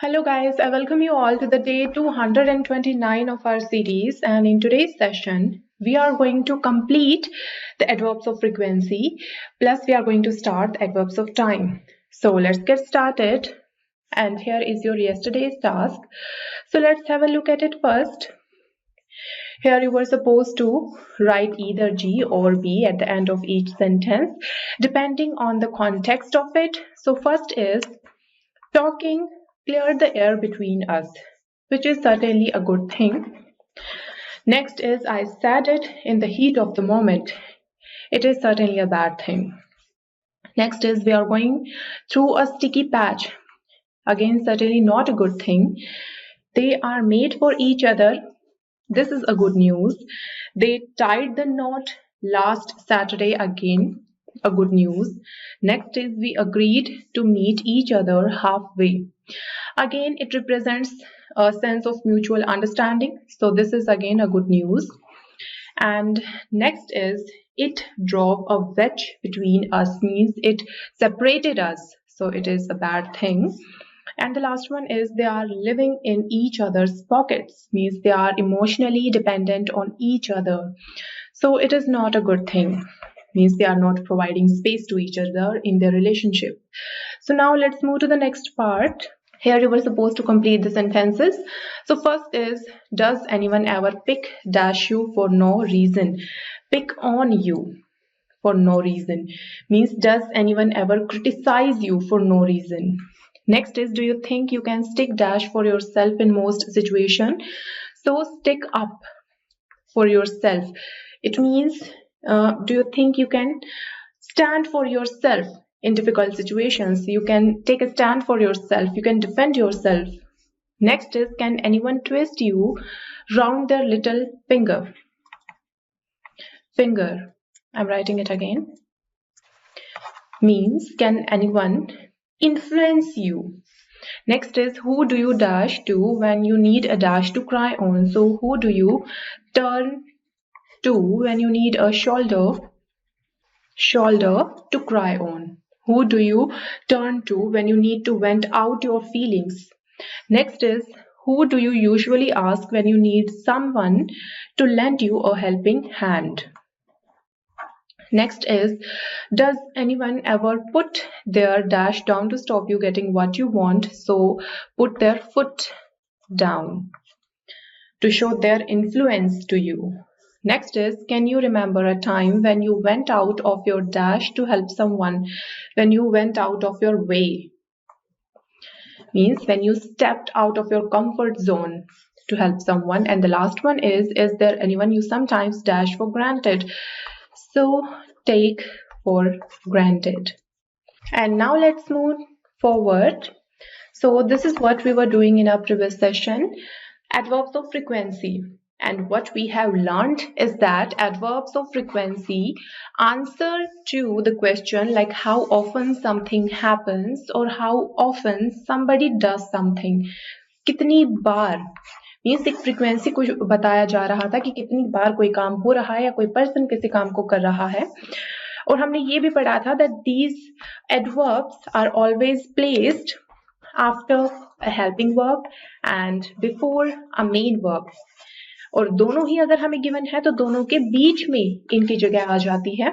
Hello guys, I welcome you all to the day 229 of our series, and in today's session we are going to complete the adverbs of frequency, plus we are going to start the adverbs of time. So let's get started, and here is your yesterday's task. So let's have a look at it first. Here you were supposed to write either G or B at the end of each sentence depending on the context of it. So first is talking cleared the air between us, which is certainly a good thing. Next is I said it in the heat of the moment. It is certainly a bad thing. Next is we are going through a sticky patch. Again, certainly not a good thing. They are made for each other. This is a good news. They tied the knot last Saturday again. A good news. Next is we agreed to meet each other halfway. Again, it represents a sense of mutual understanding. So this is again a good news. And next is it drove a wedge between us, means it separated us. So it is a bad thing. And the last one is they are living in each other's pockets, means they are emotionally dependent on each other. So it is not a good thing, means they are not providing space to each other in their relationship. So now let's move to the next part. Here you were supposed to complete the sentences. So first is, does anyone ever pick dash you for no reason? Pick on you for no reason, means does anyone ever criticize you for no reason? Next is, do you think you can stick dash for yourself in most situation? So stick up for yourself. It means, do you think you can stand for yourself in difficult situations? You can take a stand for yourself. You can defend yourself. Next is, can anyone twist you round their little finger? Finger. I'm writing it again. Means, can anyone influence you? Next is, who do you dash to when you need a dash to cry on? So who do you turn to when you need a shoulder to cry on? Who do you turn to when you need to vent out your feelings? Next is, who do you usually ask when you need someone to lend you a helping hand? Next is, does anyone ever put their dash down to stop you getting what you want? So put their foot down to show their influence to you. Next is, can you remember a time when you went out of your dash to help someone? When you went out of your way, means when you stepped out of your comfort zone to help someone. And the last one is there anyone you sometimes dash for granted? So take for granted. And now let's move forward. So this is what we were doing in our previous session, adverbs of frequency. And what we have learned is that adverbs of frequency answer to the question like how often something happens or how often somebody does something. कितनी बार, means एक frequency को बताया जा रहा था कि कितनी बार कोई काम हो रहा है या कोई पर्सन किसी काम को कर रहा है. और हमने ये भी पढ़ा था that these adverbs are always placed after a helping verb and before a main verb. और दोनों ही अगर हमें गिवन है तो दोनों के बीच में इनकी जगह आ जाती है.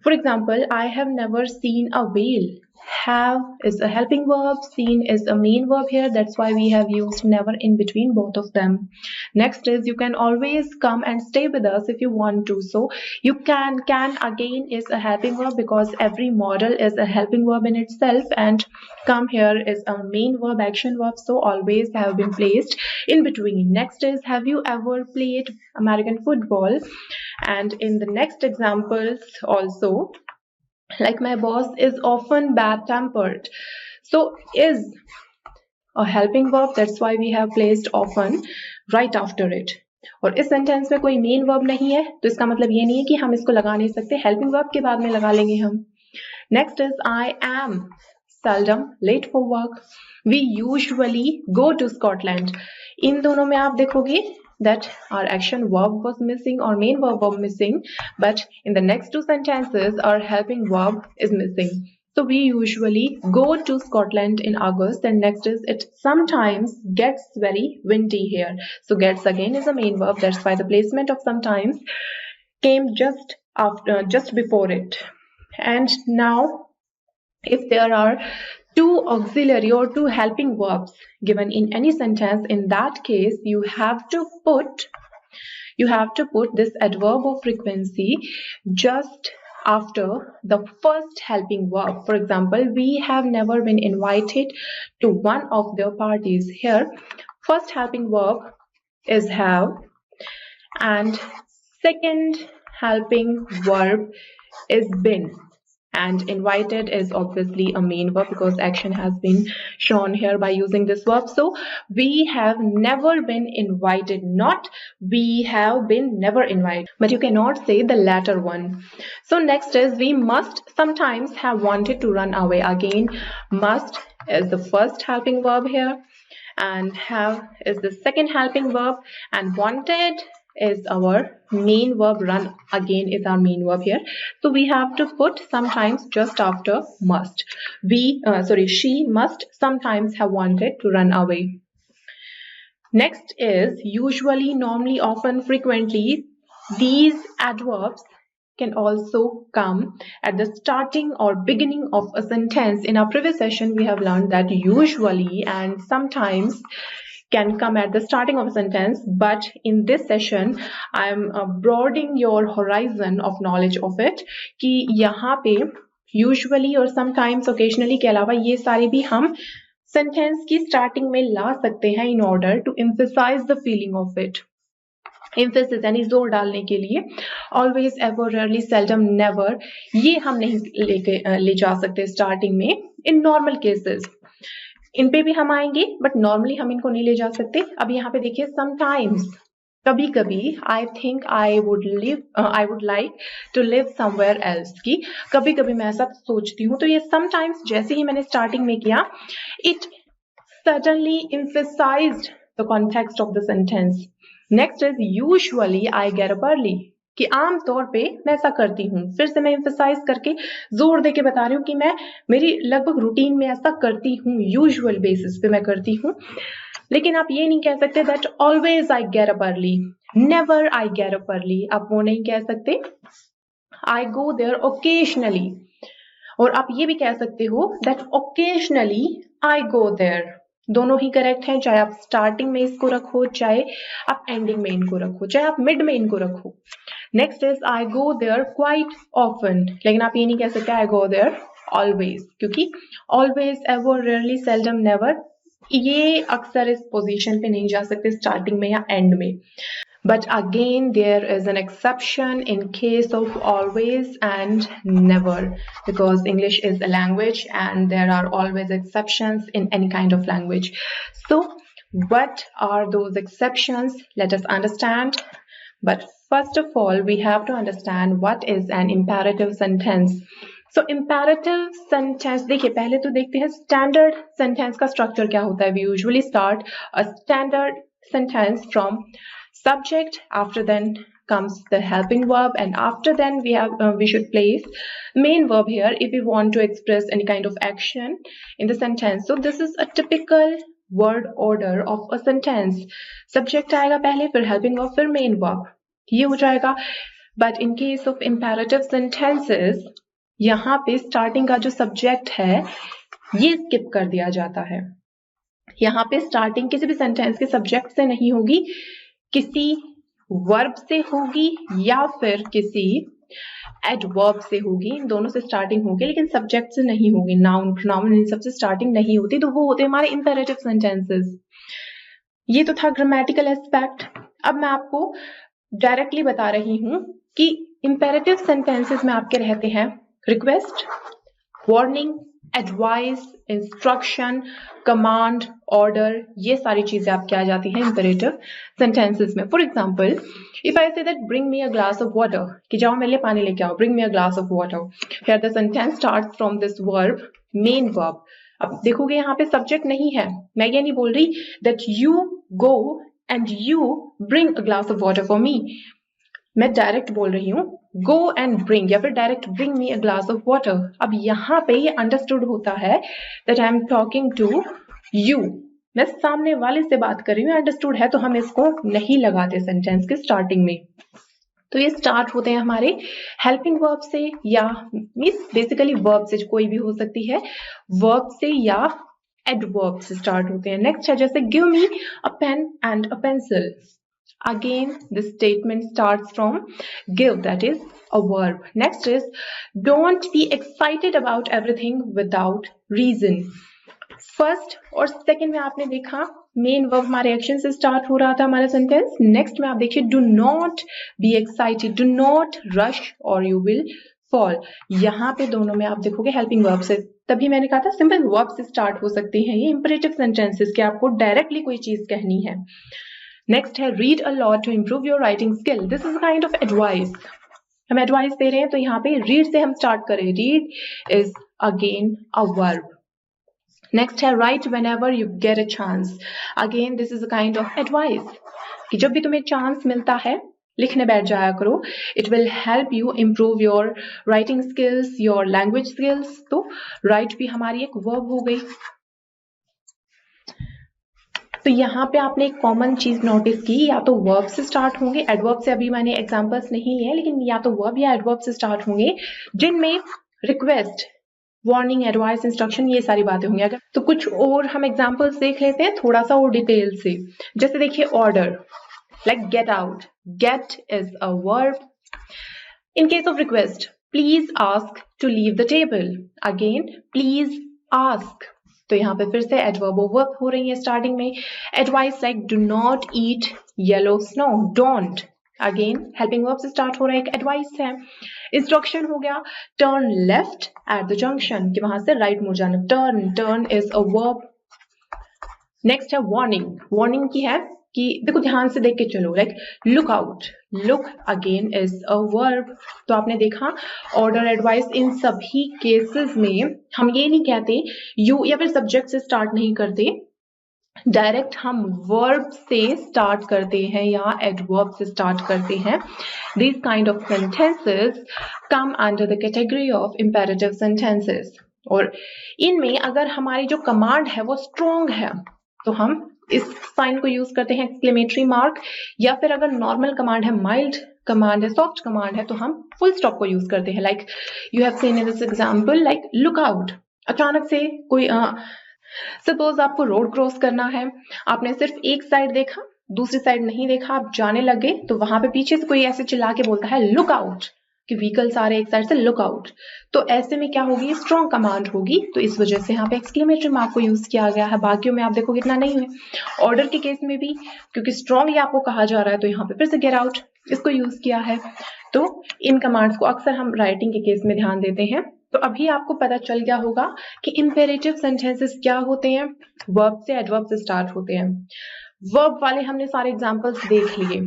For example, I have never seen a whale. Have is a helping verb, seen is a main verb here. That's why we have used never in between both of them. Next is, you can always come and stay with us if you want to. So you can again is a helping verb because every model is a helping verb in itself, and come here is a main verb, action verb. So always have been placed in between. Next is, have you ever played American football? And in the next examples also, like my boss is often bad-tempered. So is a helping verb. That's why we have placed often right after it. और इस sentence में कोई main verb नहीं है तो इसका मतलब ये नहीं है कि हम इसको लगा नहीं सकते. हेल्पिंग वर्ब के बाद में लगा लेंगे हम. Next is, I am seldom late for work. We usually go to Scotland. इन दोनों में आप देखोगे that our action verb was missing or main verb was missing, but in the next two sentences our helping verb is missing. So we usually go to Scotland in August, and next is it sometimes gets very windy here. So gets again is a main verb. That's why the placement of sometimes came just before it. And now if there are two auxiliary or two helping verbs given in any sentence, in that case you have to put this adverb of frequency just after the first helping verb. For example, we have never been invited to one of their parties. Here, first helping verb is have, and second helping verb is been. And invited is obviously a main verb because action has been shown here by using this verb. So we have never been invited, not we have been never invited, but you cannot say the latter one. So next is we must sometimes have wanted to run away. Again, must is the first helping verb here, and have is the second helping verb, and wanted is our main verb. Run again is our main verb here. So we have to put sometimes just after must. She must sometimes have wanted to run away. Next is usually, normally, often, frequently. These adverbs can also come at the starting or beginning of a sentence. In our previous session, we have learned that usually and sometimes can come at the starting of a sentence, but in this session I am broadening your horizon of knowledge of it कि यहाँ पे usually और sometimes, occasionally के अलावा ये सारे भी हम sentence की starting में ला सकते हैं in order to emphasize the feeling of it. Emphasis यानी जोर डालने के लिए. Always, ever, rarely, seldom, never, ये हम नहीं ले जा सकते starting में. In normal cases इन पे भी हम आएंगे, बट नॉर्मली हम इनको नहीं ले जा सकते. अब यहाँ पे देखिए समटाइम्स, कभी कभी, I think I would like to live somewhere else, की कभी कभी मैं ऐसा सोचती हूँ. तो ये समटाइम्स जैसे ही मैंने स्टार्टिंग में किया, it suddenly emphasized the context of the sentence. Next is usually I get up early, कि आम तौर पे मैं ऐसा करती हूँ. फिर से मैं एम्फेसाइज करके जोर देके बता रही हूँ कि मैं मेरी लगभग रूटीन में ऐसा करती हूँ, यूजुअल बेसिस पे मैं करती हूँ. लेकिन आप ये नहीं कह सकते that always I get up early, never I get up early. आप वो नहीं कह सकते. आई गो देयर ओकेजनली, और आप ये भी कह सकते हो that occasionally I go there. दोनों ही करेक्ट हैं, चाहे आप स्टार्टिंग में इसको रखो, चाहे आप एंडिंग में इनको रखो, चाहे आप मिड में इनको रखो. Next is I go there quite often, लेकिन आप ये नहीं कह सकते आई गो देयर ऑलवेज, क्योंकि always, ever, rarely, seldom, never ये अक्सर इस पोजीशन पे नहीं जा सकते स्टार्टिंग में या एंड में. But again, there is an exception in case of always and never, because English is a language and there are always exceptions in any kind of language. So what are those exceptions? Let us understand. But first of all, we have to understand what is an imperative sentence. So imperative sentence, देखिए पहले तो देखते हैं standard sentence का structure क्या होता है. We usually start a standard sentence from subject, after then comes the helping verb, and after then we should place main verb here if we want to express any kind of action in the sentence. So this is a typical word order of a sentence. Subject आएगा पहले, फिर helping verb, फिर main verb, ये हो जाएगा. But in case of imperative sentences, यहाँ पे starting का जो subject है ये skip कर दिया जाता है. यहाँ पे starting किसी भी sentence के subject से नहीं होगी, किसी वर्ब से होगी या फिर किसी एडवर्ब से होगी. इन दोनों से स्टार्टिंग होगी, लेकिन सब्जेक्ट से नहीं होगी. नाउन, प्रोनाउन, इन सबसे स्टार्टिंग नहीं होती, तो वो होते हैं हमारे इंपेरेटिव सेंटेंसेस. ये तो था ग्रामेटिकल एस्पेक्ट. अब मैं आपको डायरेक्टली बता रही हूं कि इंपेरेटिव सेंटेंसेस में आपके रहते हैं request, warning, advice, instruction, command, order. ये सारी चीजें आपकी आ जाती हैं इंपेरेटिव सेंटेंसेस में. For example, if I say that bring me a glass of water, कि जाओ मेरे लिए पानी लेके आओ, bring me a glass of water. Here the sentence starts from this verb, main verb. अब देखोगे यहाँ पे सब्जेक्ट नहीं है. मैं ये नहीं बोल रही that you go and you bring a glass of water for me. मैं डायरेक्ट बोल रही हूँ गो एंड ब्रिंग या फिर direct bring me a glass of water. अब यहाँ पे ये अंडरस्टूड होता है that I am talking to you, मैं सामने वाले से बात कर रही हूँ, अंडरस्टूड है तो हम इसको नहीं लगाते सेंटेंस के स्टार्टिंग में। तो ये स्टार्ट होते हैं हमारे हेल्पिंग वर्ब से या मीन्स बेसिकली वर्ब से, कोई भी हो सकती है, वर्ब से या एडवर्ब से स्टार्ट होते हैं। नेक्स्ट है जैसे give me a pen and a pencil. Again, this statement starts from give, that is a verb. Next is don't be excited about everything without reason. First और second में आपने देखा main verb हमारे action से start हो रहा था हमारा सेंटेंस। नेक्स्ट में आप देखिए do not be excited, do not rush और यू विल फॉल। यहाँ पे दोनों में आप देखोगे हेल्पिंग वर्ब से, तभी मैंने कहा था सिंपल वर्ब से स्टार्ट हो सकते हैं ये इंपरेटिव सेंटेंसेस के, आपको डायरेक्टली कोई चीज कहनी है। नेक्स्ट है read a lot to improve your writing skill. This is kind of advice, हम एडवाइस दे रहे हैं तो यहाँ पे रीड से हम स्टार्ट करें। Read is again a verb. Next है write whenever you get a chance. Again this is a kind of advice कि जब भी तुम्हें चांस मिलता है लिखने बैठ जाया करो। It will help you improve your writing skills, your language skills. तो राइट भी हमारी एक वर्ब हो गई। तो यहाँ पे आपने एक कॉमन चीज नोटिस की, या तो वर्ब से स्टार्ट होंगे, एडवर्ब से अभी मैंने एग्जांपल्स नहीं लिए, लेकिन या तो वर्ब या एडवर्ब से स्टार्ट होंगे जिनमें रिक्वेस्ट, वार्निंग, एडवाइस, इंस्ट्रक्शन ये सारी बातें होंगी। अगर तो कुछ और हम एग्जांपल्स देख लेते हैं थोड़ा सा और डिटेल से। जैसे देखिए order, like get out, get is a verb. In case of request please ask to leave the table. Again please ask, तो यहाँ पे फिर से एडवर्ब वर्ब हो रही है स्टार्टिंग में। Advice like do not eat yellow snow, don't, again helping verb से स्टार्ट हो रहा है, एक एडवाइस है। इंस्ट्रक्शन हो गया turn left at the junction, कि वहां से राइट मुड़ जाना, turn, turn is a verb. Next है वार्निंग, वार्निंग की है कि देखो ध्यान से देख के चलो, like look out, look again is a verb. तो आपने देखा ऑर्डर, एडवाइस, इन सभी केसेस में हम ये नहीं कहते यू या फिर सब्जेक्ट से स्टार्ट नहीं करते, डायरेक्ट हम वर्ब से स्टार्ट करते हैं या एडवर्ब से स्टार्ट करते हैं। These kind of sentences come under the category of imperative sentences। और इनमें अगर हमारी जो कमांड है वो स्ट्रॉन्ग है तो हम इस साइन को यूज करते हैं एक्सक्लेमेटरी मार्क, या फिर अगर नॉर्मल कमांड है, माइल्ड कमांड है, सॉफ्ट कमांड है, तो हम फुल स्टॉप को यूज करते हैं। Like you have seen in this example, like look out, अचानक से कोई सपोज आपको रोड क्रॉस करना है, आपने सिर्फ एक साइड देखा, दूसरी साइड नहीं देखा, आप जाने लगे, तो वहां पे पीछे से कोई ऐसे चिल्ला के बोलता है लुक आउट, कि व्हीकल्स आ रहे एक साइड से, लुक आउट। तो ऐसे में क्या होगी, स्ट्रॉन्ग कमांड होगी, तो इस वजह से यहाँ पे एक्सक्लेमेटरी मार्क को यूज किया गया है। बाकियों में आप देखोगे इतना नहीं है। ऑर्डर के केस में भी क्योंकि स्ट्रॉन्गली आपको कहा जा रहा है तो यहाँ पे फिर से गेट आउट इसको यूज किया है। तो इन कमांड्स को अक्सर हम राइटिंग के केस में ध्यान देते हैं। तो अभी आपको पता चल गया होगा कि इंपेरेटिव सेंटेंसेस क्या होते हैं, वर्ब से, एडवर्ब से स्टार्ट होते हैं। वर्ब वाले हमने सारे एग्जांपल्स देख लिए।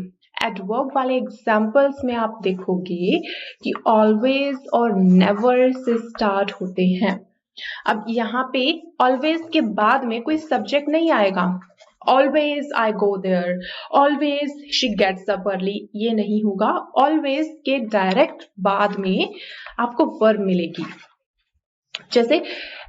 एडवर्ब वाले एग्जांपल्स में आप देखोगे कि ऑलवेज और नेवर से स्टार्ट होते हैं। अब यहाँ पे ऑलवेज के बाद में कोई सब्जेक्ट नहीं आएगा, always I go there, always she gets up early, ये नहीं होगा। ऑलवेज के डायरेक्ट बाद में आपको वर्ब मिलेगी। जैसे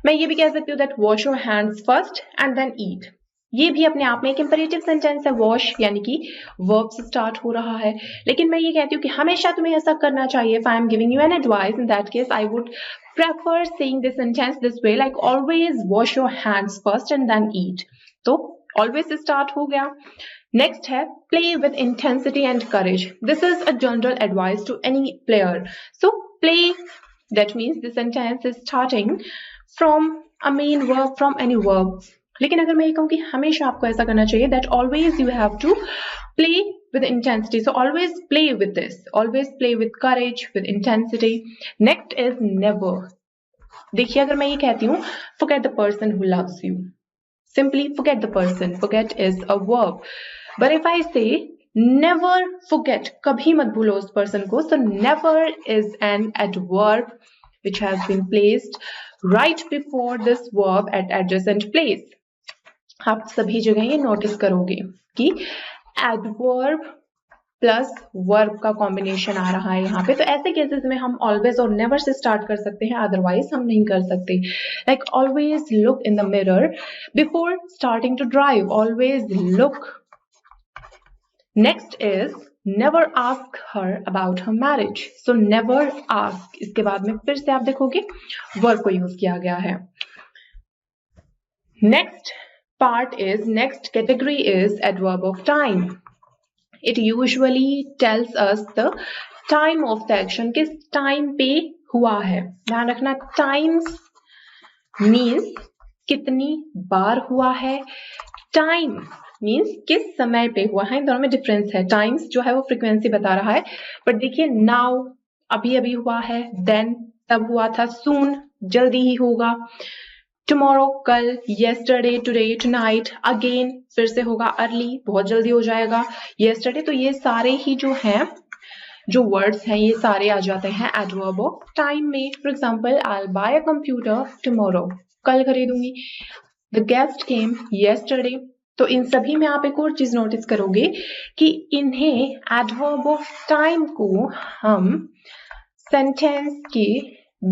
मैं ये भी कह सकती हूँ that wash your hands first and then eat, ये भी अपने आप में एक इंपेरेटिव सेंटेंस है। वॉश यानी कि वर्ब से स्टार्ट हो रहा है। लेकिन मैं ये कहती हूँ कि हमेशा तुम्हें ऐसा करना चाहिए। If I am giving you an advice, in that case I would prefer saying this sentence this way, like always wash your hands first and then eat। तो always से start हो गया। Next है play with intensity and courage। This is a general advice to any player। So play, that means the sentence is starting from a main verb, from any verb। लेकिन अगर मैं ये कहूँ कि हमेशा आपको ऐसा करना चाहिए, that always you have to play with intensity। So always play with this, always play with courage, with intensity। Next is never। देखिए अगर मैं ये कहती हूँ forget the person who loves you, simply forget the person, forget is a verb। But if I say never forget, कभी मत भूलो उस person को, so never is an adverb which has been placed right before this verb at adjacent place। आप सभी जगह ये notice करोगे कि एडवर्ब प्लस वर्ब का कॉम्बिनेशन आ रहा है यहाँ पे। तो ऐसे केसेस में हम ऑलवेज और नेवर से स्टार्ट कर सकते हैं, अदरवाइज हम नहीं कर सकते। Like always look in the mirror before starting to drive, always look. Next is never ask her about her marriage. So never ask, इसके बाद में फिर से आप देखोगे वर्ब को यूज किया गया है। Next category is adverb of time. It usually tells us the time of the action, किस टाइम पे हुआ है। ध्यान रखना, times means कितनी बार हुआ है, टाइम मीन्स किस समय पे हुआ है। इन दोनों में डिफरेंस है। टाइम्स जो है वो फ्रीक्वेंसी बता रहा है, बट देखिए नाउ अभी अभी हुआ है, देन तब हुआ था, सून जल्दी ही होगा, टुमारो कल, येस्टरडे टुडे टुनाइट, अगेन फिर से होगा, अर्ली बहुत जल्दी हो जाएगा, येस्टरडे। तो ये सारे ही जो हैं जो वर्ड्स हैं ये सारे आ जाते हैं एडवर्ब ऑफ टाइम में। For example I will buy a computer tomorrow, कल खरीदूंगी। The guest came yesterday. तो इन सभी में आप एक और चीज नोटिस करोगे कि इन्हें एडवर्ब ऑफ टाइम को हम सेंटेंस के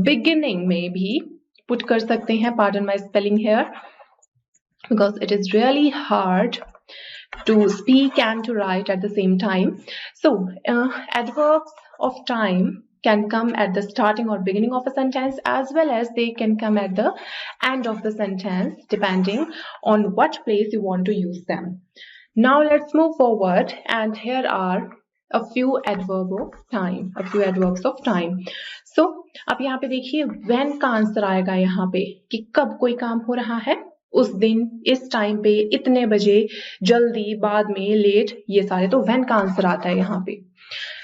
बिगिनिंग में भी पुट कर सकते हैं। Pardon my spelling here because it is really hard to speak and to write at the same time. So adverbs of time can come at the starting or beginning of a sentence, as well as they can come at the end of the sentence, depending on what place you want to use them. Now let's move forward, and here are a few adverbs of time. So अब यहाँ पे देखिए when का answer आएगा यहाँ पे कि कब कोई काम हो रहा है, उस दिन, इस टाइम पे, इतने बजे, जल्दी, बाद में, लेट, ये सारे तो व्हेन का आंसर आता है यहाँ पे।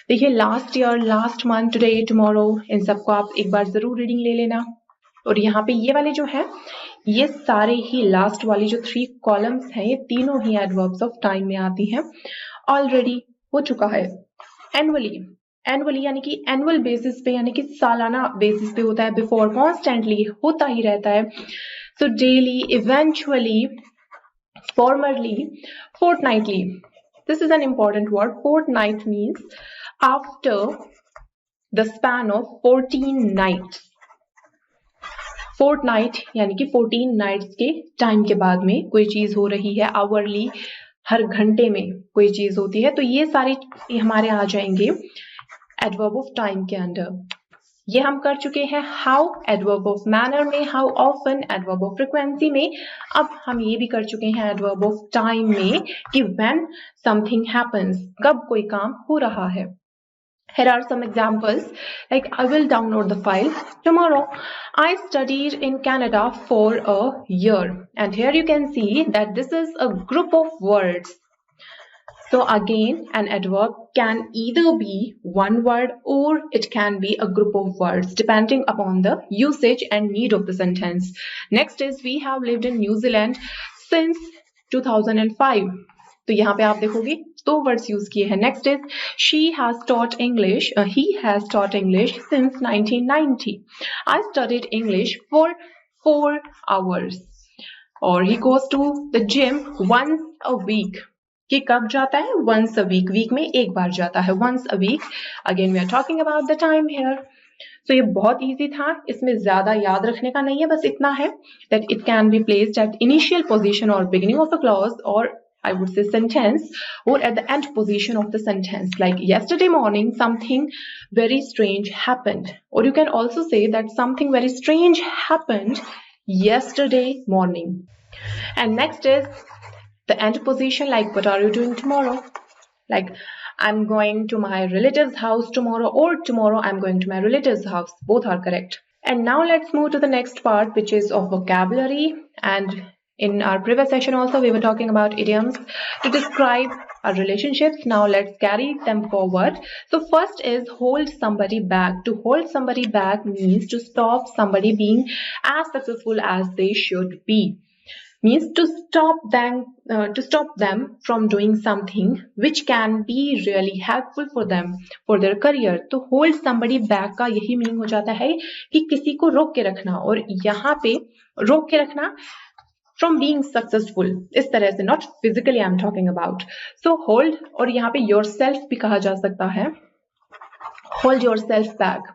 देखिए last year, last month, today, tomorrow, इन सबको आप एक बार जरूर रीडिंग ले लेना। और यहाँ पे ये वाले जो है ये सारे ही लास्ट वाली जो 3 कॉलम्स हैं ये तीनों ही एडवर्ब्स ऑफ टाइम में आती हैं। ऑलरेडी हो चुका है। एनुअली यानी कि एनुअल बेसिस पे, यानी कि सालाना बेसिस पे होता है। बिफोर कॉन्स्टेंटली होता ही रहता है। So daily, eventually, formerly, fortnightly. This is an important word. Fortnight means after the span of 14 nights. Fortnight यानी कि 14 nights के टाइम के बाद में कोई चीज हो रही है। Hourly, हर घंटे में कोई चीज होती है। तो ये सारी हमारे आ जाएंगे adverb of time के अंदर। ये हम कर चुके हैं हाउ एडवर्ब ऑफ मैनर में, how often adverb of frequency में। अब हम ये भी कर चुके हैं एडवर्ब ऑफ टाइम में कि व्हेन समथिंग हैपेंस, कब कोई काम हो रहा है। Here are some examples, like I will download the file tomorrow. I studied in Canada for a year, and here you can see that this is a group of words. So again, an adverb can either be one word or it can be a group of words depending upon the usage and need of the sentence. Next is we have lived in New Zealand since 2005. तो यहाँ पे आप देखोगे 2 words use किए हैं. Next is he has taught English since 1990. I studied English for 4 hours. Or he goes to the gym once a week. कि कब जाता है? once a week. वीक में एक बार जाता है, once a week. Again we are talking about the time here. So ये बहुत easy था, इसमें ज्यादा याद रखने का नहीं है, बस इतना है that it can be placed at initial position or beginning of a clause, or I would say sentence, or at the end position of the sentence. Like yesterday morning something very strange happened, or you can also say that something very strange happened yesterday morning. And next is the end position, like what are you doing tomorrow? Like I'm going to my relative's house tomorrow, or tomorrow I'm going to my relative's house. Both are correct. And now let's move to the next part, which is of vocabulary. And in our previous session also we were talking about idioms to describe our relationships. Now let's carry them forward. So first is hold somebody back. To hold somebody back means to stop somebody being as successful as they should be. Means to stop them from doing something which can be really helpful for them for their career. तो hold somebody back का यही meaning हो जाता है कि किसी को रोक के रखना, और यहाँ पे रोक के रखना फ्रॉम बीइंग सक्सेसफुल, इस तरह से, not physically I am talking about. So hold, और यहाँ पे योर सेल्फ भी कहा जा सकता है. Hold your self back.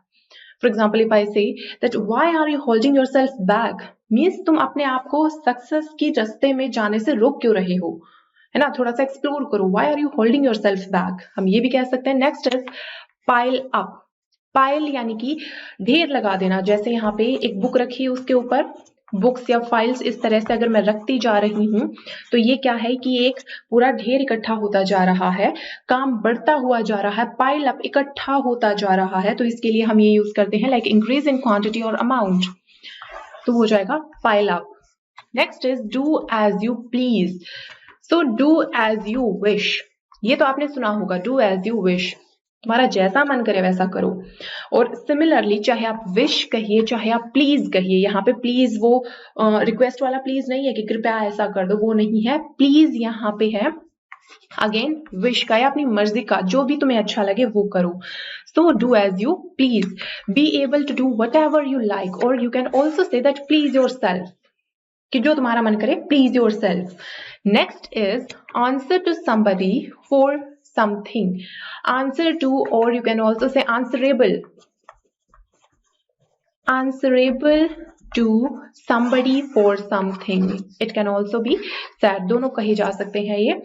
For example, if I say that why are you holding yourself back, means तुम अपने आप को सक्सेस की रास्ते में जाने से रोक क्यों रहे हो, है ना. थोड़ा सा एक्सप्लोर करो. Why are you holding yourself back? हम ये भी कह सकते हैं. Next is pile up. Pile यानी कि ढेर लगा देना. जैसे यहाँ पे एक बुक रखी है, उसके ऊपर बुक्स या फाइल्स इस तरह से अगर मैं रखती जा रही हूँ तो ये क्या है कि एक पूरा ढेर इकट्ठा होता जा रहा है, काम बढ़ता हुआ जा रहा है, पाइल अप इकट्ठा होता जा रहा है. तो इसके लिए हम ये यूज करते हैं लाइक इंक्रीज इन क्वांटिटी और अमाउंट, तो हो जाएगा pile up. Next is do as you please. So do as you wish. ये तो आपने सुना होगा, डू एज यू विश, तुम्हारा जैसा मन करे वैसा करो. और सिमिलरली चाहे आप विश कहिए चाहे आप प्लीज कहिए, यहाँ पे प्लीज वो रिक्वेस्ट वाला प्लीज नहीं है कि कृपया ऐसा कर दो, वो नहीं है. प्लीज यहाँ पे है अगेन विश का या अपनी मर्जी का, जो भी तुम्हें अच्छा लगे वो करो. So do as you please. Be able to do whatever you like, और you can also say that please yourself, कि जो तुम्हारा मन करे please yourself. Next is answer to somebody for something. Answer to, or you can also say answerable. Answerable to somebody for something. It can also be said. दोनों कहे जा सकते हैं ये.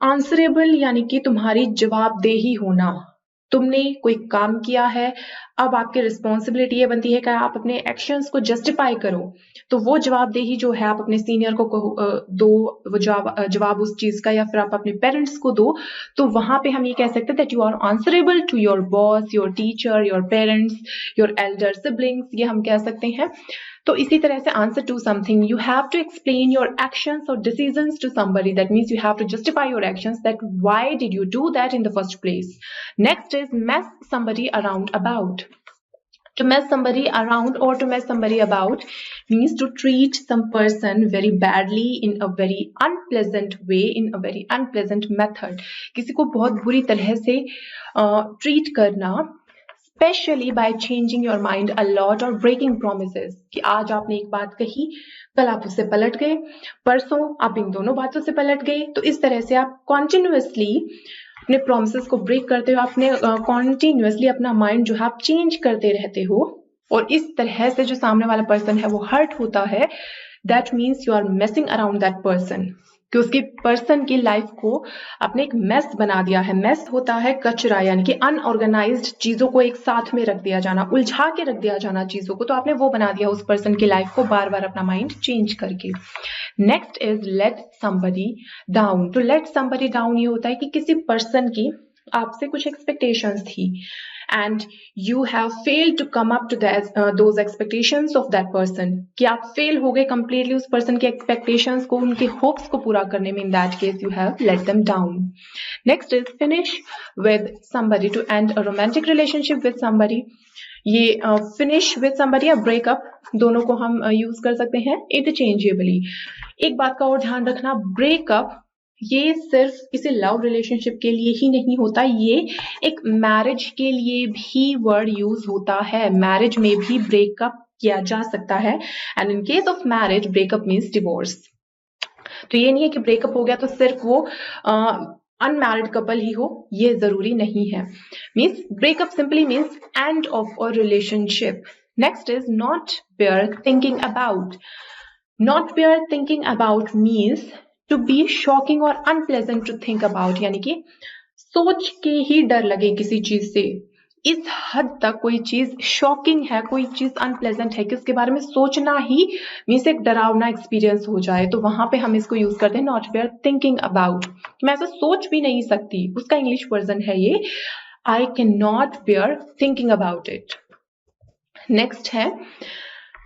Answerable यानी कि तुम्हारी जवाबदेही होना. तुमने कोई काम किया है, अब आपकी रिस्पॉन्सिबिलिटी ये बनती है कि आप अपने एक्शंस को जस्टिफाई करो. तो वो जवाबदेही जो है आप अपने सीनियर को दो, वो जवाब उस चीज का, या फिर आप अपने पेरेंट्स को दो. तो वहां पे हम ये कह सकते हैं that you are answerable to your boss, your teacher, your parents, your elder siblings, ये हम कह सकते हैं. तो इसी तरह से answer to something, you have to explain your actions और decisions to somebody. That means you have to justify your actions, that why did you do that in the first place. Next is mess somebody around about. To mess somebody around or to mess somebody about means to treat some person very badly in a very unpleasant way, in a very unpleasant method. किसी को बहुत बुरी तरह से treat करना, especially by changing your mind a lot or breaking promises. कि आज आपने एक बात कही, कल आप उससे पलट गए, परसों आप इन दोनों बातों से पलट गए. तो इस तरह से आप continuously अपने प्रोमिसेस को ब्रेक करते हो, अपने कॉन्टिन्यूसली अपना माइंड जो है आप चेंज करते रहते हो, और इस तरह से जो सामने वाला पर्सन है वो हर्ट होता है. That means you are messing around that person, कि उसकी पर्सन की लाइफ को आपने एक मेस बना दिया है. मेस होता है कचरा, यानी कि अनऑर्गेनाइज्ड चीजों को एक साथ में रख दिया जाना, उलझा के रख दिया जाना चीजों को. तो आपने वो बना दिया उस पर्सन की लाइफ को, बार बार अपना माइंड चेंज करके. Next is late somebody down. तो लेट समबडी डाउन ये होता है कि किसी पर्सन की आपसे कुछ एक्सपेक्टेशंस थी and you have failed to come up to those expectations of that person, कि आप फेल हो गए completely उस person के expectations को, उनके hopes को पूरा करने में. In that case you have let them down. Next is finish with somebody, to end a romantic relationship with somebody. ये finish with somebody या break up दोनों को हम यूज कर सकते हैं interchangeably. एक बात का और ध्यान रखना, break up ये सिर्फ किसी लव रिलेशनशिप के लिए ही नहीं होता, ये एक मैरिज के लिए भी वर्ड यूज होता है. मैरिज में भी ब्रेकअप किया जा सकता है, and in case of marriage breakup means divorce. तो ये नहीं है कि ब्रेकअप हो गया तो सिर्फ वो अनमैरिड कपल ही हो, ये जरूरी नहीं है. Means breakup simply means end of a relationship. Next is not bear thinking about. Not bear thinking about means to be shocking और अनप्लेजेंट टू थिंक अबाउट, यानी कि सोच के ही डर लगे किसी चीज से. इस हद तक कोई चीज शॉकिंग है, कोई चीज अनप्लेजेंट है कि उसके बारे में सोचना ही मीन्स एक डरावना एक्सपीरियंस हो जाए, तो वहां पे हम इसको यूज करते हैं नॉट बेयर थिंकिंग अबाउट. मैं ऐसा सोच भी नहीं सकती, उसका इंग्लिश वर्जन है ये, I can not bear thinking about it. Next है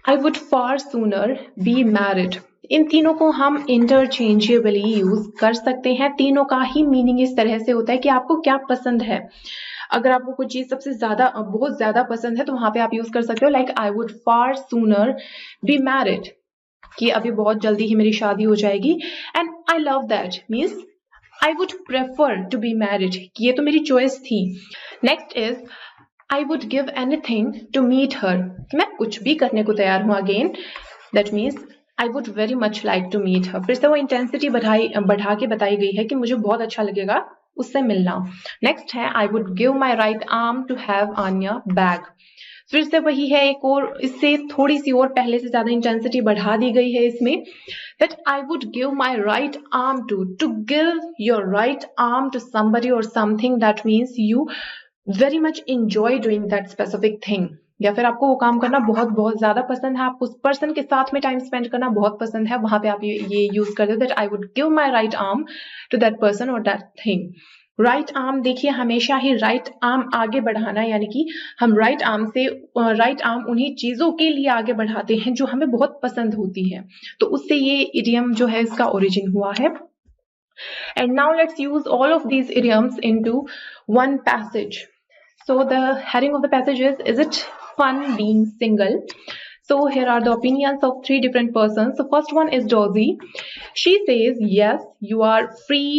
I would far sooner be married. इन तीनों को हम इंटरचेंजेबली यूज कर सकते हैं. तीनों का ही मीनिंग इस तरह से होता है कि आपको क्या पसंद है. अगर आपको कोई चीज सबसे ज्यादा बहुत ज्यादा पसंद है तो वहां पे आप यूज कर सकते हो like I would far sooner be married, कि अभी बहुत जल्दी ही मेरी शादी हो जाएगी. And I love that means I would prefer to be married, कि ये तो मेरी चॉइस थी. Next is I would give anything to meet her. मैं कुछ भी करने को तैयार हूं. Again that means I would very much like to meet her. फिर से वो इंटेंसिटी बढ़ा के बताई गई है कि मुझे बहुत अच्छा लगेगा उससे मिलना। नेक्स्ट है I would give my right arm to have a new bag. फिर से वही है, एक और इससे थोड़ी सी और पहले से ज्यादा इंटेंसिटी बढ़ा दी गई है इसमें, that I would give my right arm to give your right arm to somebody or something that means you very much enjoy doing that specific thing, या फिर आपको वो काम करना बहुत बहुत ज्यादा पसंद है, आप उस पर्सन के साथ में टाइम स्पेंड करना बहुत पसंद है, वहां पे आप ये यूज करते हो, that I would give my right arm to that person or that thing। Right arm देखिए, हमेशा ही राइट आर्म आगे बढ़ाना, यानी कि हम राइट आर्म उन्हीं चीजों के लिए आगे बढ़ाते हैं जो हमें बहुत पसंद होती है, तो उससे ये इडियम जो है इसका ओरिजिन हुआ है। And now let's use all of these idioms into one passage. So the heading of the passage is it fun being single? So here are the opinions of 3 different persons. The first one is Dozy. She says, yes, you are free.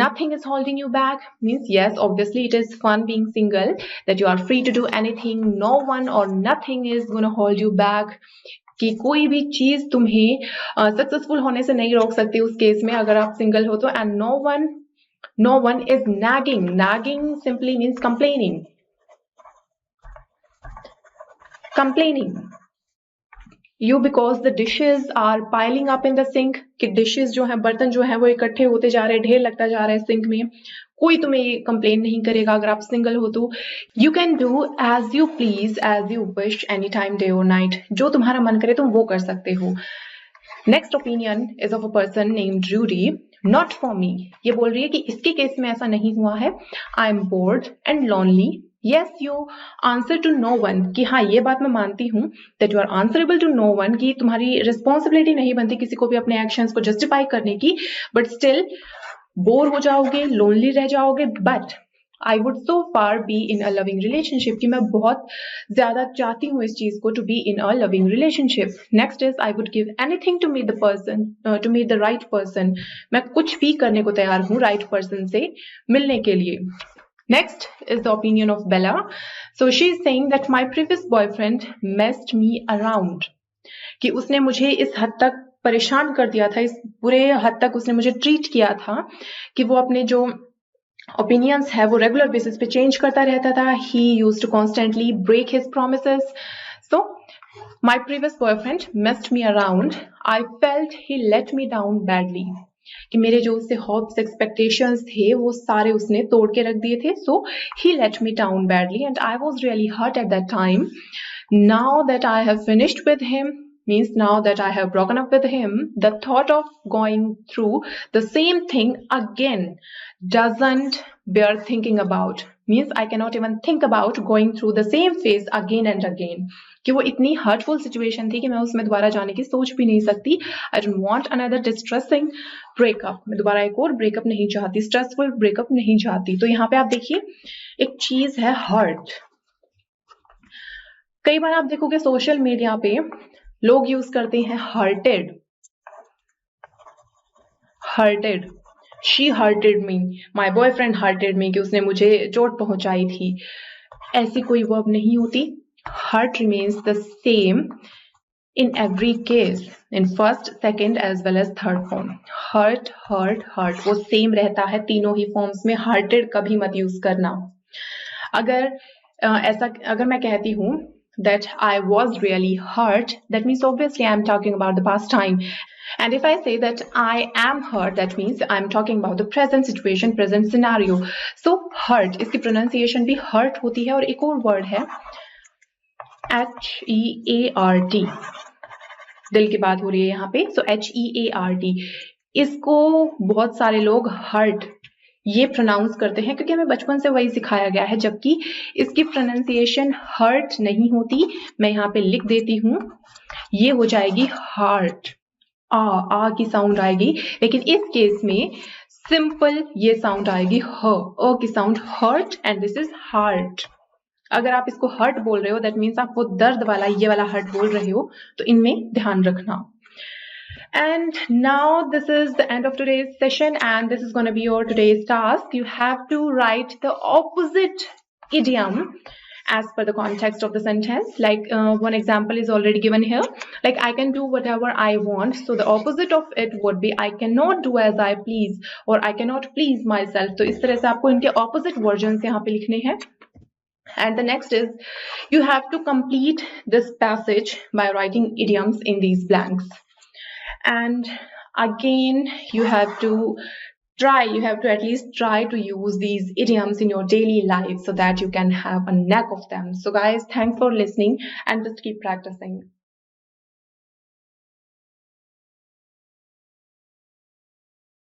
Nothing is holding you back. Means yes, obviously it is fun being single, that you are free to do anything. No one or nothing is going to hold you back. कि कोई भी चीज तुम्हें successful होने से नहीं रोक सकती उस केस में अगर आप सिंगल हो तो। And no one is nagging. Nagging simply means complaining you because the dishes are piling up in the sink, कि dishes जो है, बर्तन जो है वो इकट्ठे होते जा रहे हैं, ढेर लगता जा रहा है सिंक में। कोई तुम्हें कंप्लेन नहीं करेगा अगर आप सिंगल हो तो। You can do as you please as you wish any time day और नाइट, जो तुम्हारा मन करे तुम वो कर सकते हो। Next opinion is of a person named Rudy. Not for me, ये बोल रही है कि इसके केस में ऐसा नहीं हुआ है। I am board and lonely. Yes, you answer to no one, कि हाँ ये बात मैं मानती हूँ that you are answerable to no one, कि तुम्हारी रिस्पॉन्सिबिलिटी नहीं बनती किसी को भी अपने एक्शंस को जस्टिफाई करने की, बट स्टिल बोर हो जाओगे, लोनली रह जाओगे। But I would so far be in a loving relationship, कि मैं बहुत ज्यादा चाहती हूँ इस चीज को, to be in a loving relationship. Next is I would give anything to meet the person, to meet the right person. मैं कुछ भी करने को तैयार हूँ राइट पर्सन से मिलने के लिए। Next is the opinion of Bella. So she is saying that my previous boyfriend messed me around, कि उसने मुझे इस हद तक परेशान कर दिया था, इस बुरे हद तक उसने मुझे ट्रीट किया था कि वो अपने जो ओपिनियंस है वो रेगुलर बेसिस पे चेंज करता रहता था। He used to constantly break his promises. So my previous boyfriend messed me around. I felt he let me down badly. कि मेरे जो उससे होप्स एक्सपेक्टेशंस थे वो सारे उसने तोड़ के रख दिए थे। So he let me down badly and I was really hurt at that time. Now that I have finished with him, means now that I have broken up with him, the thought of going through the same thing again doesn't bear thinking about. Means I cannot even think about going through the same phase again and again. कि वो इतनी hurtful situation थी कि मैं उसमें दोबारा जाने की सोच भी नहीं सकती। I don't want another distressing breakup, मैं दोबारा एक और ब्रेकअप नहीं चाहती, स्ट्रेसफुल ब्रेकअप नहीं चाहती। तो यहाँ पे आप देखिए एक चीज है हर्ट। कई बार आप देखोगे सोशल मीडिया पे लोग यूज करते हैं hurted, she hurted me, my boyfriend hurted me, कि उसने मुझे चोट पहुंचाई थी। ऐसी कोई वर्ब नहीं होती। Hurt remains the same in every case, in first, second as well as third form. Hurt वो सेम रहता है तीनों ही फॉर्म्स में। हर्टेड कभी मत यूज करना। अगर मैं कहती हूँ that I was really hurt, that means obviously I'm talking about the past time. And if I say that I am hurt, that means I'm talking about the present situation, present scenario. So hurt, इसकी pronunciation भी hurt होती है। और एक और word है HEART, दिल की बात हो रही है यहाँ पे। सो HEART, इसको बहुत सारे लोग हर्ट ये प्रोनाउंस करते हैं क्योंकि हमें बचपन से वही सिखाया गया है, जबकि इसकी प्रोनाउंसिएशन हर्ट नहीं होती। मैं यहाँ पे लिख देती हूँ, ये हो जाएगी हार्ट, आ की साउंड आएगी, लेकिन इस केस में सिंपल ये साउंड आएगी ह की sound, hurt, and this is heart. अगर आप इसको हर्ट बोल रहे हो दैट मीन्स आप वो दर्द वाला ये वाला हर्ट बोल रहे हो, तो इनमें ध्यान रखना। And now this is the end of today's session and this is going to be your today's task. You have to write the opposite idiom as per the context of the sentence. Like one example is already given here, like I can do whatever I want. So the opposite of it would be I cannot do as I please, or I cannot please myself. तो इस तरह से आपको इनके opposite versions यहाँ पे लिखने हैं. And the next is you have to complete this passage by writing idioms in these blanks. And again, you have to at least try to use these idioms in your daily life so that you can have a knack of them. So guys, thanks for listening and just keep practicing.